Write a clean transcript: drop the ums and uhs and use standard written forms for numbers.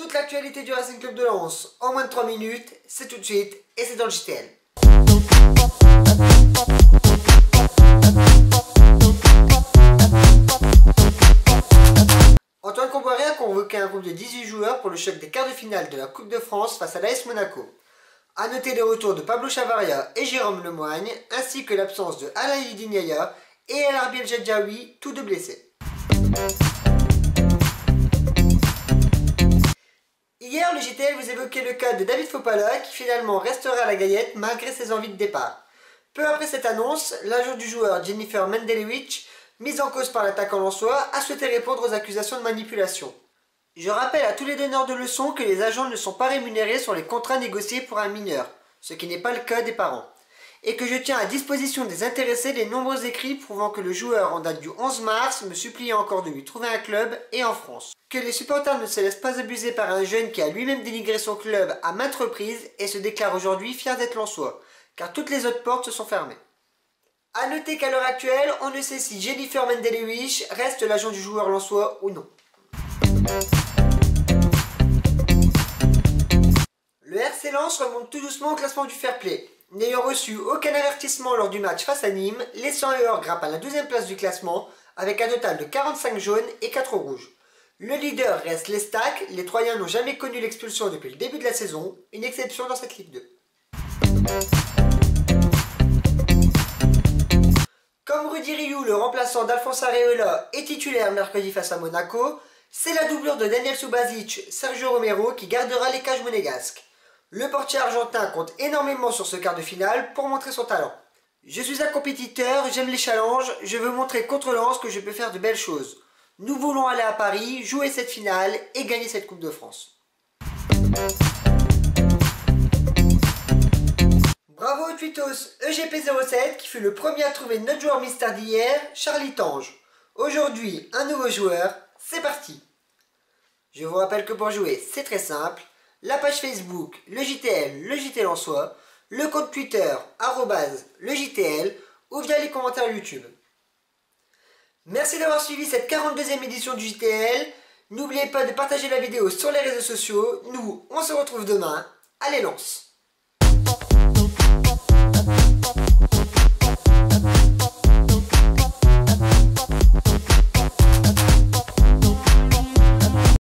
Toute l'actualité du Racing Club de Lens en moins de 3 minutes, c'est tout de suite et c'est dans le JTL. Antoine Comboiré a convoqué un groupe de 18 joueurs pour le choc des quarts de finale de la Coupe de France face à l'AS Monaco. A noter les retours de Pablo Chavaria et Jérôme Lemoigne, ainsi que l'absence de Alain Yidignaya et El Arbi El Jadjaoui, tous deux blessés. Hier, le JTL vous évoquait le cas de David Fopala qui finalement restera à la Gaillette malgré ses envies de départ. Peu après cette annonce, l'agent du joueur Jennifer Mendelewicz, mise en cause par l'attaquant lensois, a souhaité répondre aux accusations de manipulation. Je rappelle à tous les donneurs de leçons que les agents ne sont pas rémunérés sur les contrats négociés pour un mineur, ce qui n'est pas le cas des parents, et que je tiens à disposition des intéressés les nombreux écrits prouvant que le joueur en date du 11 mars me suppliait encore de lui trouver un club et en France. Que les supporters ne se laissent pas abuser par un jeune qui a lui-même dénigré son club à maintes reprises et se déclare aujourd'hui fier d'être lensois, car toutes les autres portes se sont fermées. A noter qu'à l'heure actuelle, on ne sait si Jennifer Mendelewicz reste l'agent du joueur lensois ou non. Le RC Lens remonte tout doucement au classement du fair play. N'ayant reçu aucun avertissement lors du match face à Nîmes, les 100 et or grimpent à la 12e place du classement avec un total de 45 jaunes et 4 rouges. Le leader reste l'Estac, les Troyens n'ont jamais connu l'expulsion depuis le début de la saison, une exception dans cette Ligue 2. Comme Rudy Rioux, le remplaçant d'Alphonse Areola, est titulaire mercredi face à Monaco, c'est la doublure de Daniel Subasic, Sergio Romero qui gardera les cages monégasques. Le portier argentin compte énormément sur ce quart de finale pour montrer son talent. Je suis un compétiteur, j'aime les challenges, je veux montrer contre Lens que je peux faire de belles choses. Nous voulons aller à Paris, jouer cette finale et gagner cette Coupe de France. Bravo aux Tweetos EGP07 qui fut le premier à trouver notre joueur mystère d'hier, Charlie Tange. Aujourd'hui, un nouveau joueur, c'est parti. Je vous rappelle que pour jouer, c'est très simple. La page Facebook, le JTL, le JTL Lensois, le compte Twitter, @le JTL, ou via les commentaires YouTube. Merci d'avoir suivi cette 42e édition du JTL. N'oubliez pas de partager la vidéo sur les réseaux sociaux. Nous, on se retrouve demain. Allez, Lens!